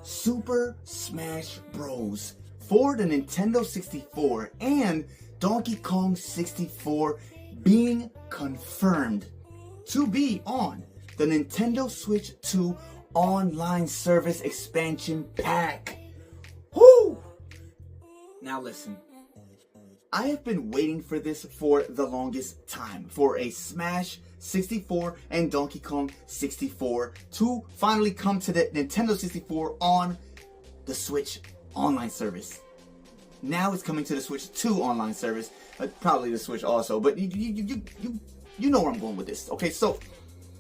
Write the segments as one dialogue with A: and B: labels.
A: Super Smash Bros. For the Nintendo 64 and Donkey Kong 64 being confirmed to be on the Nintendo Switch 2 online service expansion pack. Whoo! Now listen, I have been waiting for this for the longest time, for a Smash 64 and Donkey Kong 64 to finally come to the Nintendo 64 on the Switch online service. Now it's coming to the Switch 2 online service, probably the Switch also, but you know where I'm going with this. Okay, so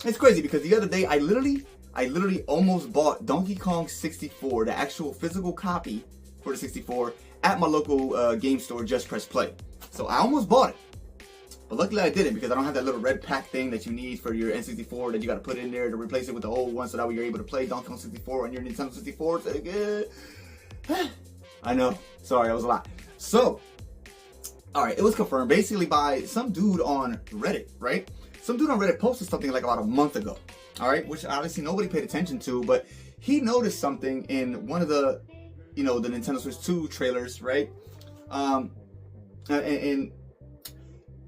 A: it's crazy because the other day I literally almost bought Donkey Kong 64, the actual physical copy for the 64, at my local game store, Just Press Play. So I almost bought it, but luckily I didn't because I don't have that little red pack thing that you need for your N64 that you got to put in there to replace it with the old one, so that way you're able to play Donkey Kong 64 on your Nintendo 64. It's like, I know, sorry, that was a lot. So, alright, it was confirmed basically by some dude on Reddit, right? Some dude on Reddit posted something like about a month ago, alright? Which obviously nobody paid attention to, but he noticed something in one of the, the Nintendo Switch 2 trailers, right? And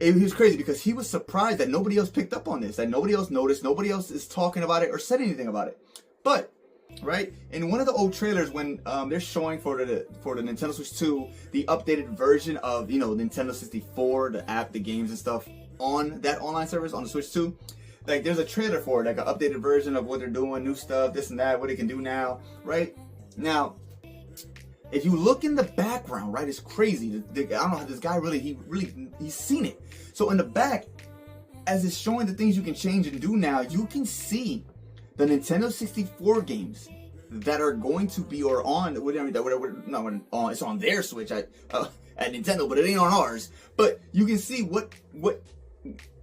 A: it was crazy because he was surprised that nobody else picked up on this, that nobody else noticed, nobody else is talking about it or said anything about it. But, right, in one of the old trailers when they're showing for the Nintendo Switch 2 the updated version of, Nintendo 64, the app, the games and stuff on that online service on the Switch 2, like there's a trailer for it, like an updated version of what they're doing, new stuff, this and that, what they can do now, right? Now, if you look in the background, right, it's crazy. I don't know how this guy he's seen it. So in the back, as it's showing the things you can change and do now, you can see the Nintendo 64 games that are going to be it's on their Switch at Nintendo, but it ain't on ours. But you can see what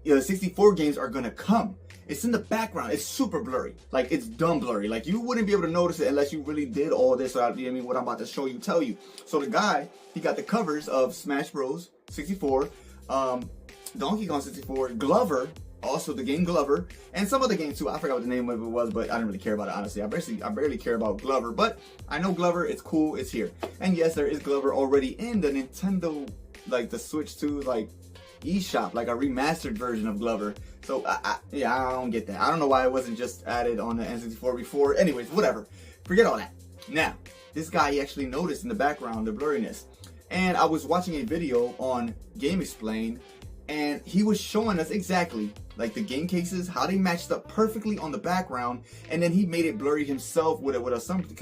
A: 64 games are gonna come. It's in the background. It's super blurry. Like, it's dumb blurry. Like, you wouldn't be able to notice it unless you really did all this. What I'm about to show you, tell you. So the guy, he got the covers of Smash Bros. 64, Donkey Kong 64, Glover, also the game Glover, and some other game too. I forgot what the name of it was, but I didn't really care about it, honestly. I barely care about Glover, but I know Glover, it's cool, it's here. And yes, there is Glover already in the Nintendo, like the Switch 2, like eShop, like a remastered version of Glover. So I don't get that. I don't know why it wasn't just added on the N64 before. Anyways, whatever. Forget all that. Now, this guy, he actually noticed in the background the blurriness. And I was watching a video on Game Explain, and he was showing us exactly like the game cases, how they matched up perfectly on the background, and then he made it blurry himself with some kind